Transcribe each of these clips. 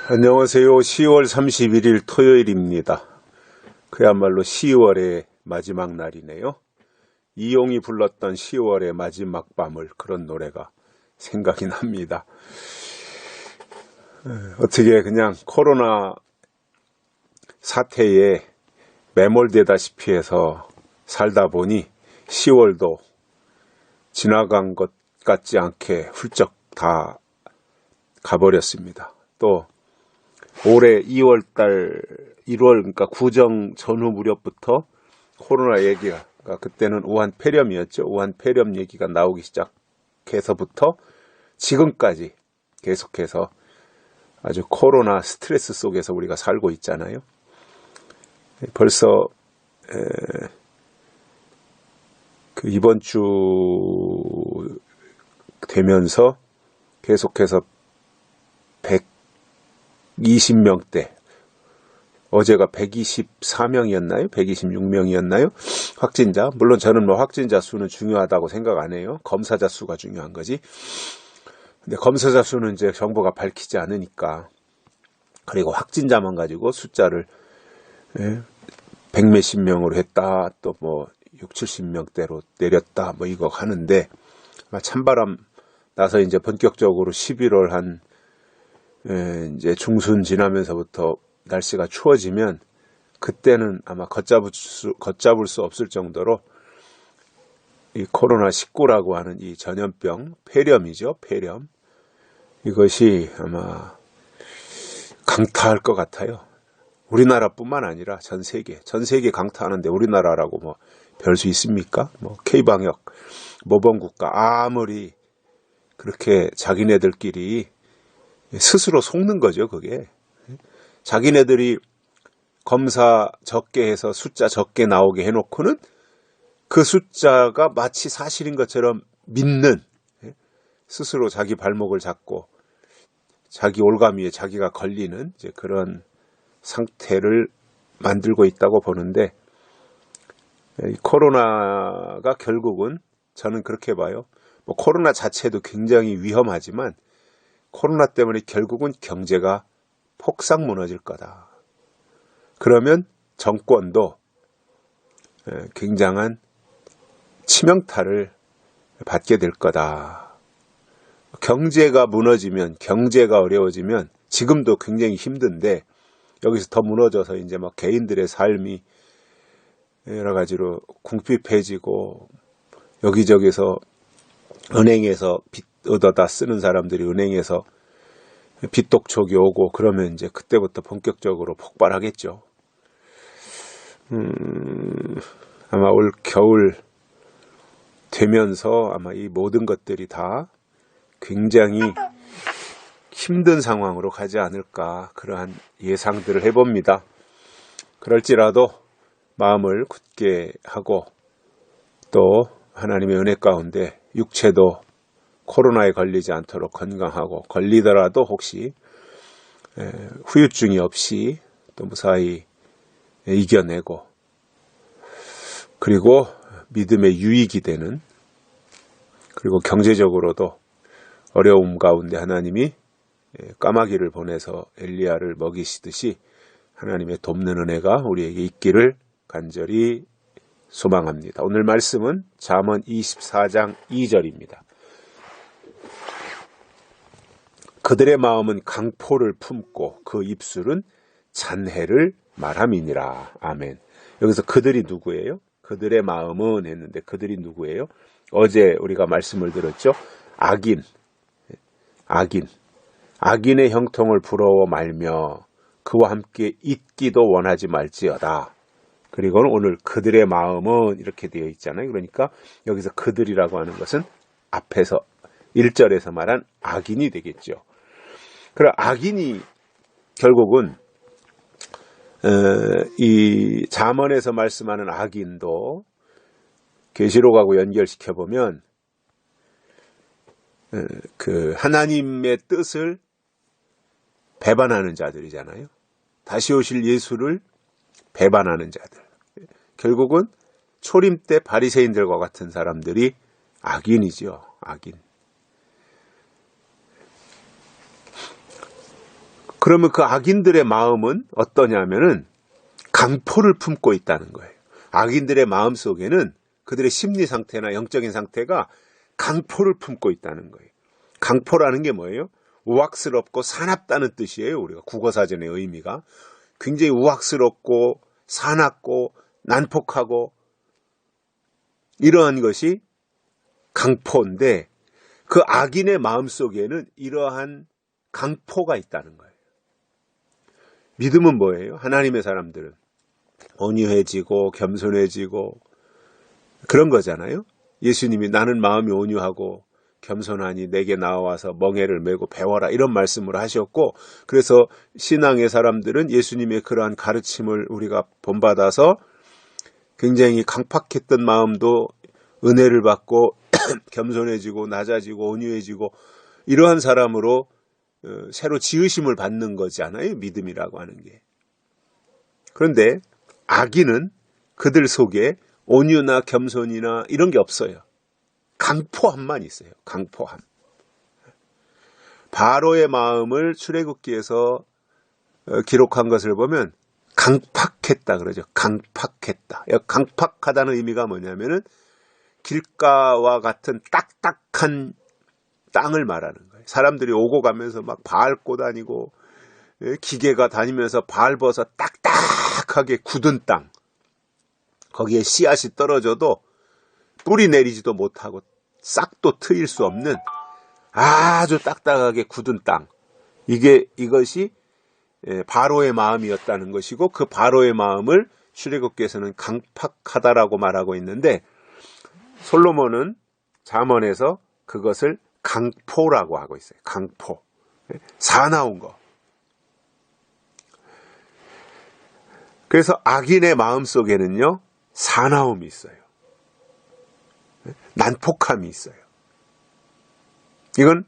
안녕하세요. 10월 31일 토요일입니다. 그야말로 10월의 마지막 날이네요. 이용이 불렀던 10월의 마지막 밤을, 그런 노래가 생각이 납니다. 어떻게 그냥 코로나 사태에 매몰되다시피 해서 살다 보니 10월도 지나간 것 같지 않게 훌쩍 다 가버렸습니다. 또 올해 2월달 1월 그러니까 구정 전후 무렵부터 코로나 얘기가, 그때는 우한 폐렴이었죠. 우한 폐렴 얘기가 나오기 시작해서부터 지금까지 계속해서 아주 코로나 스트레스 속에서 우리가 살고 있잖아요. 벌써 이번 주 되면서 계속해서 120명대, 어제가 124명이었나요? 126명이었나요? 확진자. 물론 저는 확진자 수는 중요하다고 생각 안 해요. 검사자 수가 중요한 거지. 근데 검사자 수는 이제 정부가 밝히지 않으니까. 그리고 확진자만 가지고 숫자를 100몇십 명으로 했다, 또 6, 70명대로 내렸다, 이거 하는데, 찬바람 나서 이제 본격적으로 11월 이제 중순 지나면서부터 날씨가 추워지면, 그때는 아마 걷잡을 수 없을 정도로 이 코로나19라고 하는 이 전염병, 폐렴이죠, 폐렴. 이것이 아마 강타할 것 같아요. 우리나라뿐만 아니라 전 세계 강타하는데 우리나라라고 별 수 있습니까? K방역 모범국가, 아무리 그렇게 자기네들끼리 스스로 속는 거죠, 그게. 자기네들이 검사 적게 해서 숫자 적게 나오게 해놓고는 그 숫자가 마치 사실인 것처럼 믿는, 스스로 자기 발목을 잡고 자기 올가미에 자기가 걸리는 이제 그런 상태를 만들고 있다고 보는데, 이 코로나가 결국은 저는 그렇게 봐요. 코로나 자체도 굉장히 위험하지만 코로나 때문에 결국은 경제가 폭삭 무너질 거다. 그러면 정권도 굉장한 치명타를 받게 될 거다. 경제가 무너지면, 경제가 어려워지면, 지금도 굉장히 힘든데 여기서 더 무너져서 이제 개인들의 삶이 여러 가지로 궁핍해지고, 여기저기서 은행에서 빚 얻어다 쓰는 사람들이 은행에서 빚독촉이 오고, 그러면 이제 그때부터 본격적으로 폭발하겠죠. 아마 올 겨울 되면서 아마 이 모든 것들이 다 굉장히 힘든 상황으로 가지 않을까, 그러한 예상들을 해봅니다. 그럴지라도 마음을 굳게 하고, 또 하나님의 은혜 가운데 육체도 코로나에 걸리지 않도록 건강하고, 걸리더라도 혹시 후유증이 없이 또 무사히 이겨내고, 그리고 믿음의 유익이 되는, 그리고 경제적으로도 어려움 가운데 하나님이 까마귀를 보내서 엘리야를 먹이시듯이 하나님의 돕는 은혜가 우리에게 있기를 간절히 소망합니다. 오늘 말씀은 잠언 24장 2절입니다. 그들의 마음은 강포를 품고 그 입술은 잔해를 말함이니라. 아멘. 여기서 그들이 누구예요? 그들의 마음은 했는데 그들이 누구예요? 어제 우리가 말씀을 들었죠. 악인의 형통을 부러워 말며 그와 함께 있기도 원하지 말지어다. 그리고 오늘 그들의 마음은 이렇게 되어 있잖아요. 그러니까 여기서 그들이라고 하는 것은 앞에서 1절에서 말한 악인이 되겠죠. 그럼 악인이 결국은 이 잠언에서 말씀하는 악인도 계시록하고 연결시켜보면 그 하나님의 뜻을 배반하는 자들이잖아요. 다시 오실 예수를 배반하는 자들. 결국은 초림 때 바리새인들과 같은 사람들이 악인이죠. 악인. 그러면 그 악인들의 마음은 어떠냐면은 강포를 품고 있다는 거예요. 악인들의 마음 속에는 그들의 심리 상태나 영적인 상태가 강포를 품고 있다는 거예요. 강포라는 게 뭐예요? 우악스럽고 사납다는 뜻이에요. 우리가 국어사전의 의미가. 굉장히 우악스럽고 사납고 난폭하고 이러한 것이 강포인데 그 악인의 마음속에는 이러한 강포가 있다는 거예요. 믿음은 뭐예요? 하나님의 사람들은 온유해지고 겸손해지고 그런 거잖아요. 예수님이 나는 마음이 온유하고 겸손하니 내게 나와서 멍에를 메고 배워라 이런 말씀을 하셨고, 그래서 신앙의 사람들은 예수님의 그러한 가르침을 우리가 본받아서 굉장히 강팍했던 마음도 은혜를 받고 겸손해지고 낮아지고 온유해지고 이러한 사람으로 새로 지으심을 받는 거잖아요. 믿음이라고 하는 게. 그런데 악인은 그들 속에 온유나 겸손이나 이런 게 없어요. 강포함만 있어요. 강포함. 바로의 마음을 출애굽기에서 기록한 것을 보면 강팍했다 그러죠. 강팍했다. 강팍하다는 의미가 뭐냐면은 길가와 같은 딱딱한 땅을 말하는 거예요. 사람들이 오고 가면서 막 밟고 다니고 기계가 다니면서 밟아서 딱딱하게 굳은 땅, 거기에 씨앗이 떨어져도 뿌리 내리지도 못하고 싹도 트일 수 없는 아주 딱딱하게 굳은 땅, 이것이 바로의 마음이었다는 것이고, 그 바로의 마음을 출애굽기에서는 강팍하다라고 말하고 있는데, 솔로몬은 잠언에서 그것을 강포라고 하고 있어요. 강포. 사나운 거. 그래서 악인의 마음 속에는요, 사나움이 있어요. 난폭함이 있어요. 이건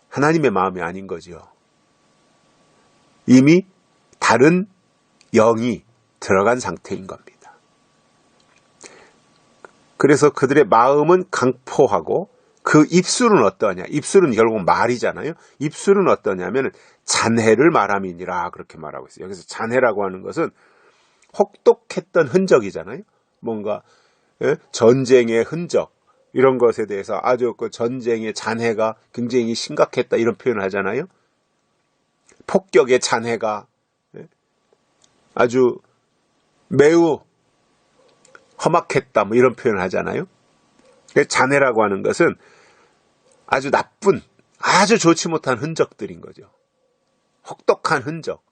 하나님의 마음이 아닌 거죠. 이미 다른 영이 들어간 상태인 겁니다. 그래서 그들의 마음은 강포하고 그 입술은 어떠하냐? 입술은 결국 말이잖아요. 입술은 어떠냐면 잔해를 말함이니라 그렇게 말하고 있어요. 여기서 잔해라고 하는 것은 혹독했던 흔적이잖아요. 뭔가 전쟁의 흔적 이런 것에 대해서 아주 그 전쟁의 잔해가 굉장히 심각했다 이런 표현을 하잖아요. 폭격의 잔해가 아주 매우 험악했다 뭐 이런 표현을 하잖아요. 잔해라고 하는 것은 아주 나쁜, 아주 좋지 못한 흔적들인 거죠. 혹독한 흔적.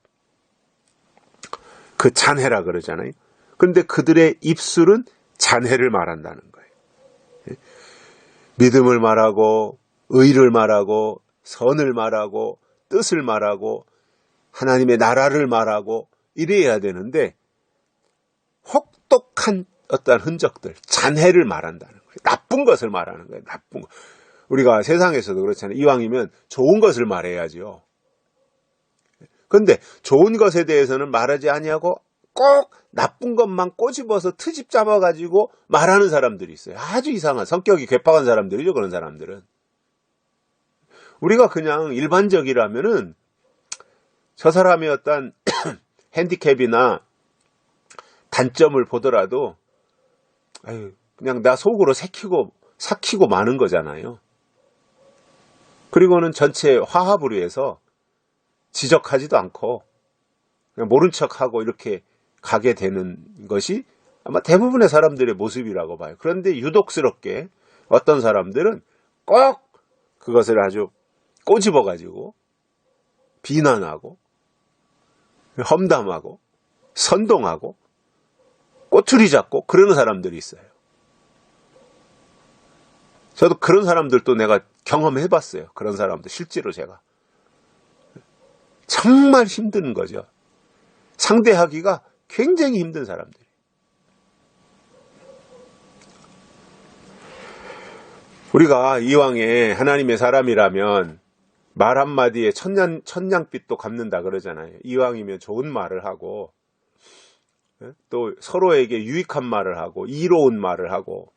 그 잔해라 그러잖아요. 그런데 그들의 입술은 잔해를 말한다는 거예요. 믿음을 말하고 의를 말하고 선을 말하고 뜻을 말하고 하나님의 나라를 말하고 이래야 되는데 혹독한 어떠한 흔적들, 잔해를 말한다는 거예요. 나쁜 것을 말하는 거예요. 나쁜 거. 우리가 세상에서도 그렇잖아요. 이왕이면 좋은 것을 말해야지요. 그런데 좋은 것에 대해서는 말하지 아니하고 꼭 나쁜 것만 꼬집어서 트집 잡아가지고 말하는 사람들이 있어요. 아주 이상한 성격이 괴팍한 사람들이죠. 그런 사람들은. 우리가 그냥 일반적이라면은 저 사람의 어떤 핸디캡이나 단점을 보더라도 그냥 나 속으로 삭히고 마는 거잖아요. 그리고는 전체 화합을 위해서 지적하지도 않고 그냥 모른 척하고 이렇게 가게 되는 것이 아마 대부분의 사람들의 모습이라고 봐요. 그런데 유독스럽게 어떤 사람들은 꼭 그것을 아주 꼬집어가지고 비난하고 험담하고 선동하고 꼬투리 잡고 그러는 사람들이 있어요. 저도 그런 사람들도 내가 경험해봤어요. 그런 사람들 실제로 제가. 정말 힘든 거죠. 상대하기가 굉장히 힘든 사람들. 우리가 이왕에 하나님의 사람이라면 말 한마디에 천냥빚도 갚는다 그러잖아요. 이왕이면 좋은 말을 하고 또 서로에게 유익한 말을 하고 이로운 말을 하고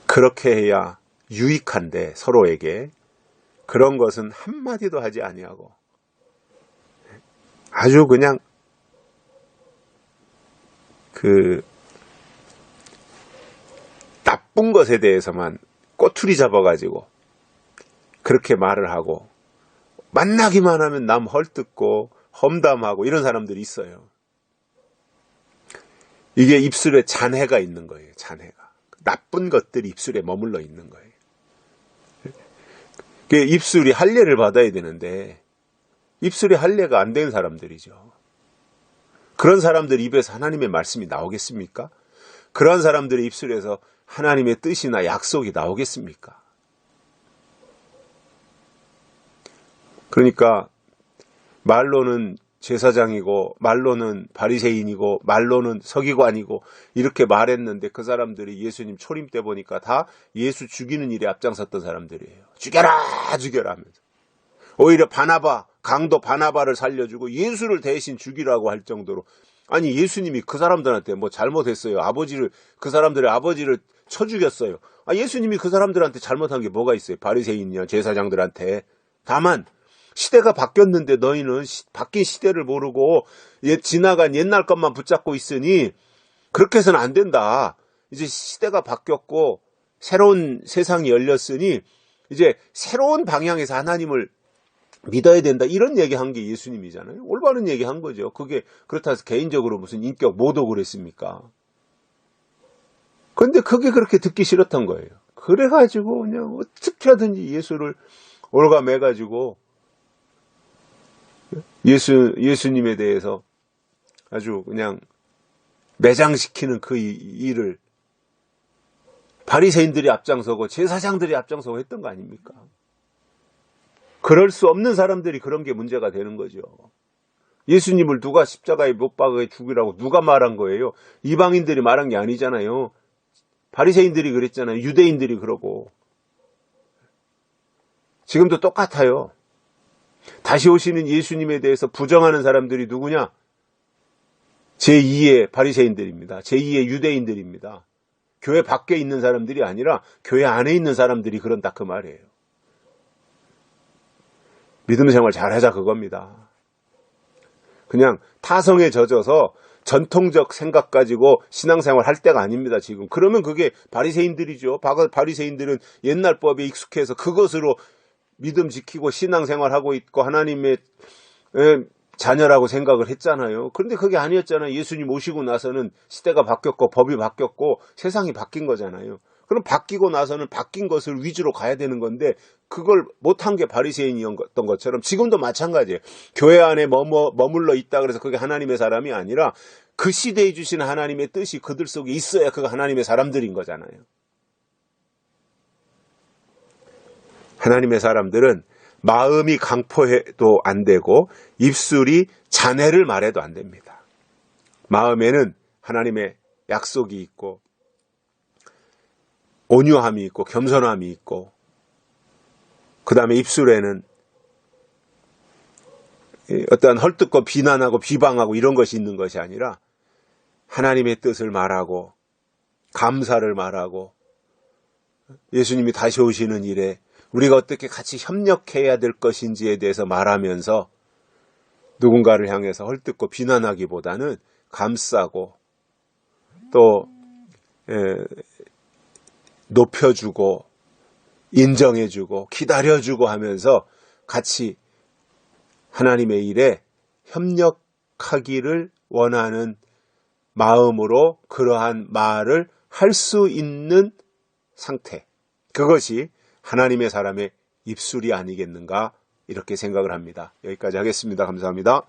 그렇게 해야 유익한데 서로에게. 그런 것은 한마디도 하지 아니하고 아주 그냥 그 나쁜 것에 대해서만 꼬투리 잡아가지고 그렇게 말을 하고 만나기만 하면 남 헐뜯고 험담하고 이런 사람들이 있어요. 이게 입술에 잔해가 있는 거예요. 잔해가. 나쁜 것들이 입술에 머물러 있는 거예요. 입술이 할례를 받아야 되는데 입술이 할례가 안 된 사람들이죠. 그런 사람들 입에서 하나님의 말씀이 나오겠습니까? 그런 사람들의 입술에서 하나님의 뜻이나 약속이 나오겠습니까? 그러니까 말로는 제사장이고 말로는 바리새인이고 말로는 서기관이고 이렇게 말했는데 그 사람들이 예수님 초림 때 보니까 다 예수 죽이는 일에 앞장섰던 사람들이에요. 죽여라 죽여라 하면서 오히려 바나바 강도 바나바를 살려주고 예수를 대신 죽이라고 할 정도로 아니 예수님이 그 사람들한테 뭐 잘못했어요. 그 사람들의 아버지를 쳐 죽였어요. 예수님이 그 사람들한테 잘못한 게 뭐가 있어요? 바리새인이나 제사장들한테. 다만 시대가 바뀌었는데 너희는 바뀐 시대를 모르고 지나간 옛날 것만 붙잡고 있으니 그렇게 해서는 안 된다. 이제 시대가 바뀌었고 새로운 세상이 열렸으니 이제 새로운 방향에서 하나님을 믿어야 된다. 이런 얘기한 게 예수님이잖아요. 올바른 얘기한 거죠. 그게 그렇다 해서 개인적으로 무슨 인격 모독을 했습니까? 그런데 그게 그렇게 듣기 싫었던 거예요. 그래가지고 그냥 어떻게 하든지 예수를 올가매가지고 예수님에 대해서 아주 그냥 매장시키는 그 일을 바리새인들이 앞장서고 제사장들이 앞장서고 했던 거 아닙니까? 그럴 수 없는 사람들이 그런 게 문제가 되는 거죠. 예수님을 누가 십자가에 못 박아 죽이라고 누가 말한 거예요? 이방인들이 말한 게 아니잖아요. 바리새인들이 그랬잖아요. 유대인들이 그러고. 지금도 똑같아요. 다시 오시는 예수님에 대해서 부정하는 사람들이 누구냐? 제2의 바리새인들입니다. 제2의 유대인들입니다. 교회 밖에 있는 사람들이 아니라 교회 안에 있는 사람들이 그런다 그 말이에요. 믿음 생활 잘하자 그겁니다. 그냥 타성에 젖어서 전통적 생각 가지고 신앙생활 할 때가 아닙니다. 지금. 그러면 그게 바리새인들이죠. 바리새인들은 옛날 법에 익숙해서 그것으로 믿음 지키고 신앙생활하고 있고 하나님의 자녀라고 생각을 했잖아요. 그런데 그게 아니었잖아요. 예수님 오시고 나서는 시대가 바뀌었고 법이 바뀌었고 세상이 바뀐 거잖아요. 그럼 바뀌고 나서는 바뀐 것을 위주로 가야 되는 건데 그걸 못한 게 바리새인이었던 것처럼 지금도 마찬가지예요. 교회 안에 머물러 있다 그래서 그게 하나님의 사람이 아니라 그 시대에 주신 하나님의 뜻이 그들 속에 있어야 그가 하나님의 사람들인 거잖아요. 하나님의 사람들은 마음이 강포해도 안 되고 입술이 잔해를 말해도 안 됩니다. 마음에는 하나님의 약속이 있고 온유함이 있고 겸손함이 있고 그 다음에 입술에는 어떠한 헐뜯고 비난하고 비방하고 이런 것이 있는 것이 아니라 하나님의 뜻을 말하고 감사를 말하고 예수님이 다시 오시는 일에 우리가 어떻게 같이 협력해야 될 것인지에 대해서 말하면서 누군가를 향해서 헐뜯고 비난하기보다는 감싸고 또 높여주고 인정해주고 기다려주고 하면서 같이 하나님의 일에 협력하기를 원하는 마음으로 그러한 말을 할 수 있는 상태. 그것이 하나님의 사람의 입술이 아니겠는가 이렇게 생각을 합니다. 여기까지 하겠습니다. 감사합니다.